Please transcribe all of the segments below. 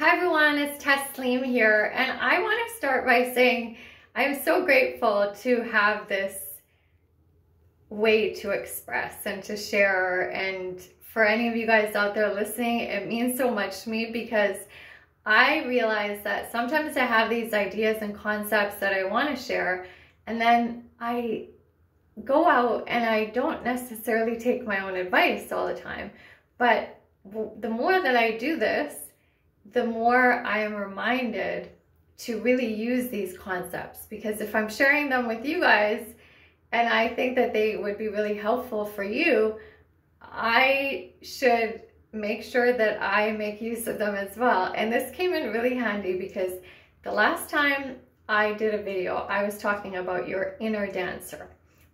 Hi everyone, it's Taslim here, and I want to start by saying I'm so grateful to have this way to express and to share. And for any of you guys out there listening, it means so much to me because I realize that sometimes I have these ideas and concepts that I want to share, and then I go out and I don't necessarily take my own advice all the time. But the more that I do this, the more I am reminded to really use these concepts, because if I'm sharing them with you guys and I think that they would be really helpful for you, I should make sure that I make use of them as well. And this came in really handy because the last time I did a video, I was talking about your inner dancer,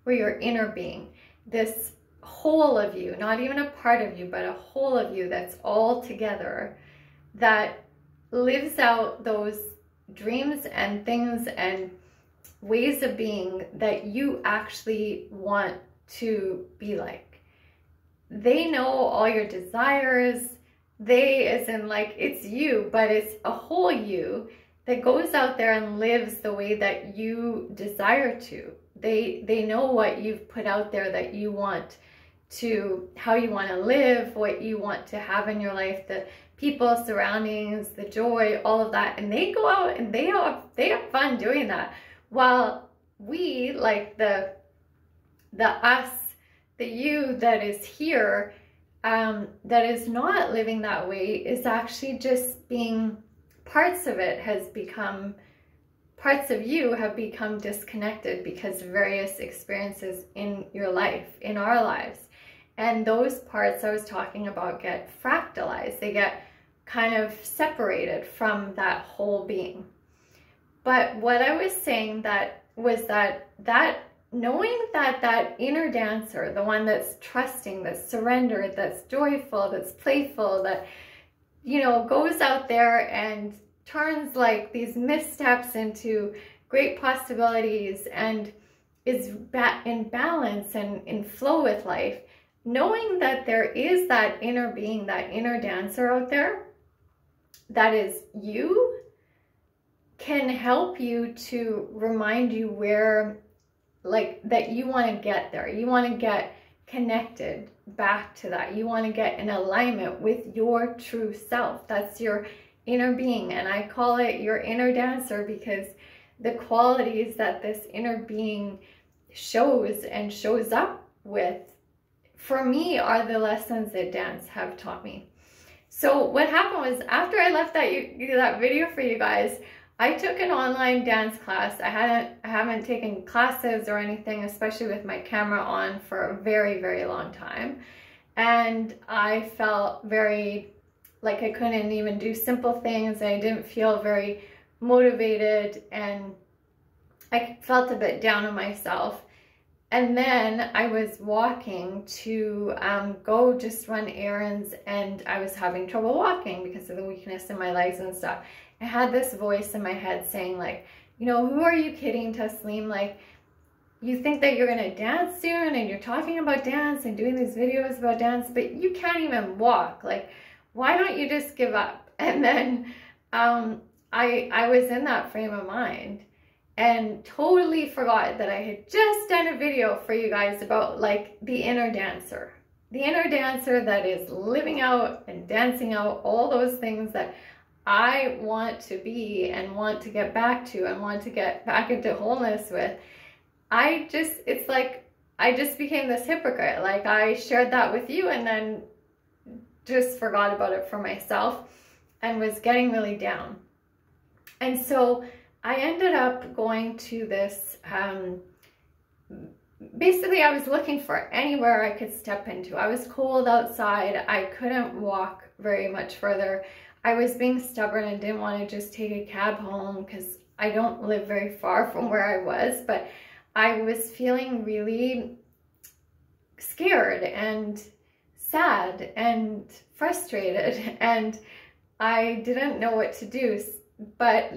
or your inner being, this whole of you, not even a part of you, but a whole of you that's all together, that lives out those dreams and things and ways of being that you actually want to be like. They know all your desires. They, as in like, it's you, but it's a whole you that goes out there and lives the way that you desire to. They know what you've put out there that you want to, how you want to live, what you want to have in your life, the people, surroundings, the joy, all of that. And they go out and they have fun doing that. While we, like the us, the you that is here, that is not living that way, is actually just being, parts of it has become, parts of you have become disconnected because of various experiences in your life, in our lives. And those parts I was talking about get fractalized. They get kind of separated from that whole being. But what I was saying that was that knowing that inner dancer, the one that's trusting, that's surrendered, that's joyful, that's playful, that, you know, goes out there and turns like these missteps into great possibilities and is in balance and in flow with life, knowing that there is that inner being, that inner dancer out there, that is you, can help you to remind you where, like, that you want to get there. You want to get connected back to that. You want to get in alignment with your true self. That's your inner being. And I call it your inner dancer because the qualities that this inner being shows and shows up with, for me, are the lessons that dance have taught me. So what happened was, after I left that video for you guys, I took an online dance class. I haven't taken classes or anything, especially with my camera on, for a very, very long time. And I felt very like I couldn't even do simple things. I didn't feel very motivated, and I felt a bit down on myself. And then I was walking to go just run errands, and I was having trouble walking because of the weakness in my legs and stuff. I had this voice in my head saying, like, you know, who are you kidding, Taslim? Like, you think that you're gonna dance soon, and you're talking about dance and doing these videos about dance, but you can't even walk. Like, why don't you just give up? And then I was in that frame of mind, and totally forgot that I had just done a video for you guys about, like, the inner dancer. The inner dancer that is living out and dancing out all those things that I want to be and want to get back to and want to get back into wholeness with. It's like I just became this hypocrite. Like, I shared that with you and then just forgot about it for myself and was getting really down. And so I ended up going to this, basically I was looking for anywhere I could step into. I was cold outside. I couldn't walk very much further. I was being stubborn and didn't want to just take a cab home because I don't live very far from where I was, but I was feeling really scared and sad and frustrated, and I didn't know what to do. But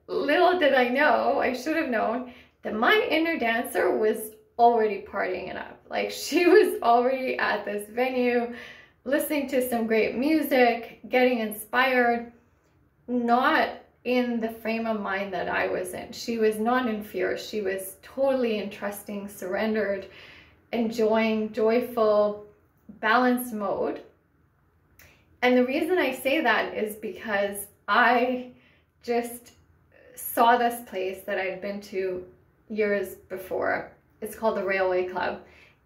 little did I know, I should have known, that my inner dancer was already partying it up. Like, she was already at this venue, listening to some great music, getting inspired, not in the frame of mind that I was in. She was not in fear. She was totally in trusting, surrendered, enjoying, joyful, balanced mode. And the reason I say that is because I just saw this place that I'd been to years before. It's called the Railway Club.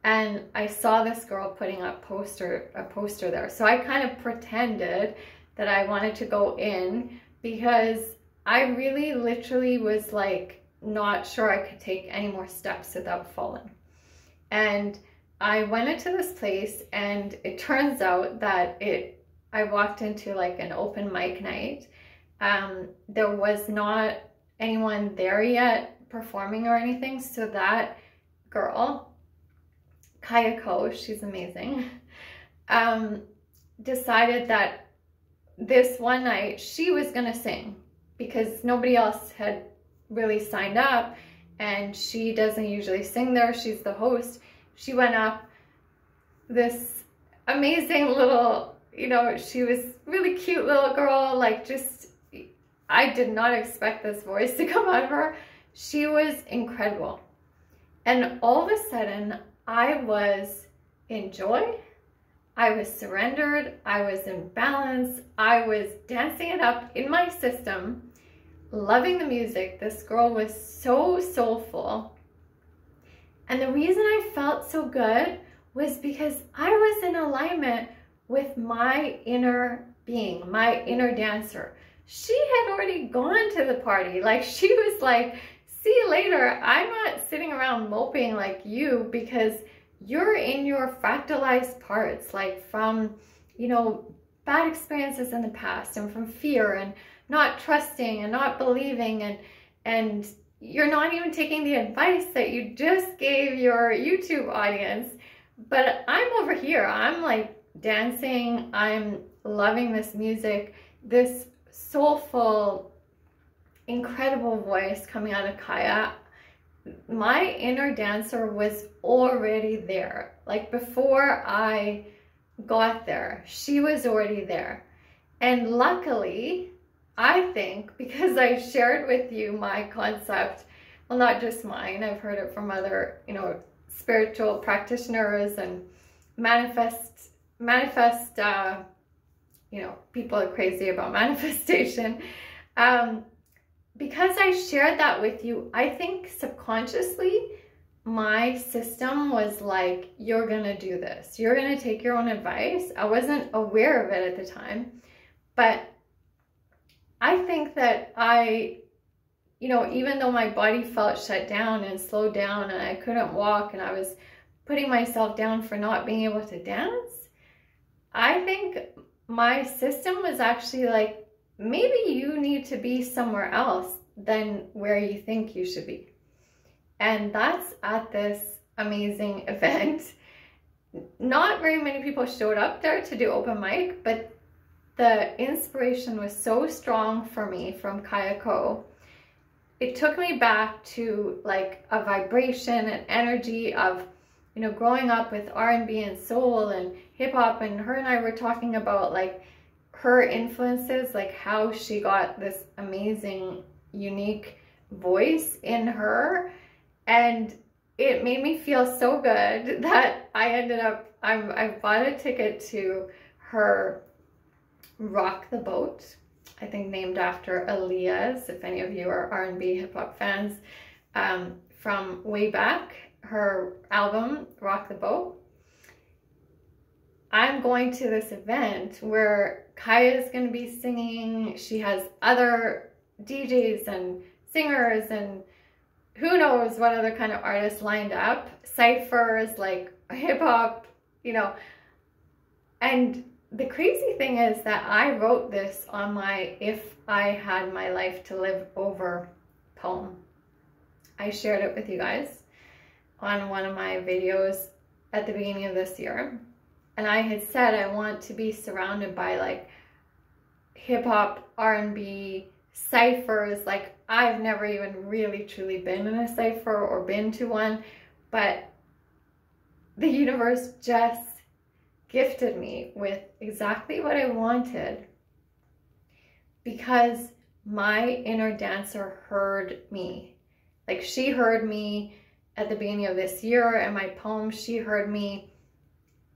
And I saw this girl putting up a poster there. So I kind of pretended that I wanted to go in because I really literally was like not sure I could take any more steps without falling. And I went into this place, and it turns out that I walked into like an open mic night. There was not anyone there yet performing or anything. So that girl, Kayako, she's amazing, decided that this one night she was gonna sing because nobody else had really signed up, and she doesn't usually sing there. She's the host. She went up, this amazing little, you know, she was really cute little girl, like just, I did not expect this voice to come out of her. She was incredible. And all of a sudden I was in joy, I was surrendered, I was in balance, I was dancing it up in my system, loving the music. This girl was so soulful. And the reason I felt so good was because I was in alignment with my inner being, my inner dancer. She had already gone to the party. Like, she was like, see you later. I'm not sitting around moping like you, because you're in your fractalized parts, like from, you know, bad experiences in the past, and from fear and not trusting and not believing, and you're not even taking the advice that you just gave your YouTube audience. But I'm over here, I'm like dancing, I'm loving this music, this soulful, incredible voice coming out of Kaya. My inner dancer was already there. Like, before I got there, she was already there. And luckily, I think, because I shared with you my concept, well, not just mine, I've heard it from other, you know, spiritual practitioners and manifest, you know, people are crazy about manifestation. Because I shared that with you, I think subconsciously my system was like, you're gonna do this. You're gonna take your own advice. I wasn't aware of it at the time, but I think that you know, even though my body felt shut down and slowed down and I couldn't walk and I was putting myself down for not being able to dance, I think my system was actually like, maybe you need to be somewhere else than where you think you should be. And that's at this amazing event. Not very many people showed up there to do open mic, but the inspiration was so strong for me from Kayako. It took me back to like a vibration and energy of, you know, growing up with R&B and soul and hip hop, and her and I were talking about like her influences, like how she got this amazing, unique voice in her. And it made me feel so good that I ended up, I bought a ticket to her Rock the Boat, I think named after Aaliyah's, if any of you are R&B hip hop fans, from way back, her album, Rock the Boat. I'm going to this event where Kaya is going to be singing. She has other DJs and singers and who knows what other kind of artists lined up. Cyphers, like hip hop, you know. And the crazy thing is that I wrote this on my If I Had My Life to Live Over poem. I shared it with you guys on one of my videos at the beginning of this year. And I had said I want to be surrounded by like hip hop, R&B, ciphers. Like, I've never even really truly been in a cipher or been to one, but the universe just gifted me with exactly what I wanted. because my inner dancer heard me. Like, she heard me at the beginning of this year and my poem. She heard me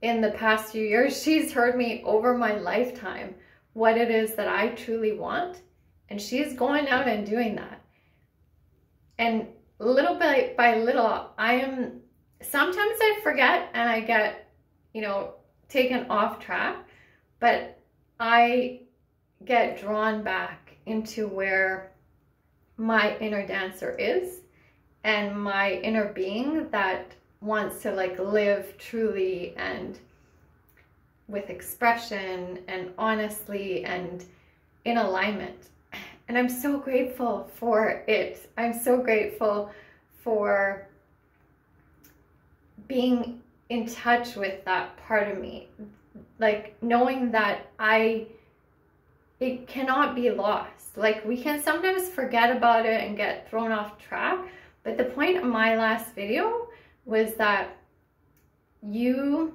in the past few years. She's heard me over my lifetime, what it is that I truly want. And she's going out and doing that. And little bit by little, sometimes I forget and I get, taken off track, but I get drawn back into where my inner dancer is and my inner being that wants to like live truly and with expression and honestly and in alignment. And I'm so grateful for it. I'm so grateful for being in touch with that part of me. Like, knowing that it cannot be lost. Like, we can sometimes forget about it and get thrown off track. But the point of my last video was that you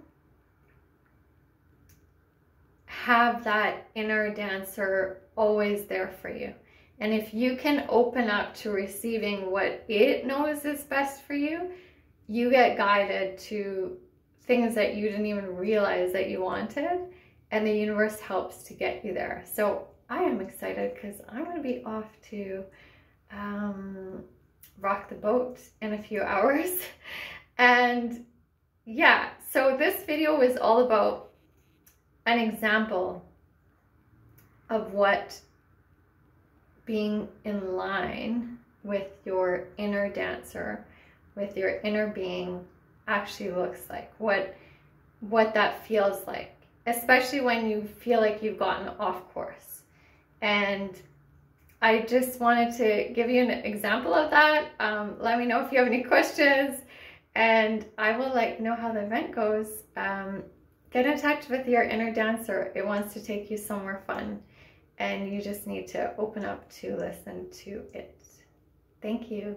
have that inner dancer always there for you. And if you can open up to receiving what it knows is best for you, you get guided to things that you didn't even realize that you wanted, and the universe helps to get you there. So I am excited because I'm going to be off to rock the boat in a few hours. And yeah, so this video is all about an example of what being in line with your inner dancer, with your inner being actually looks like, what that feels like, especially when you feel like you've gotten off course. And I just wanted to give you an example of that. Let me know if you have any questions, and I will let you know how the event goes. Get in touch with your inner dancer. It wants to take you somewhere fun, and you just need to open up to listen to it. Thank you.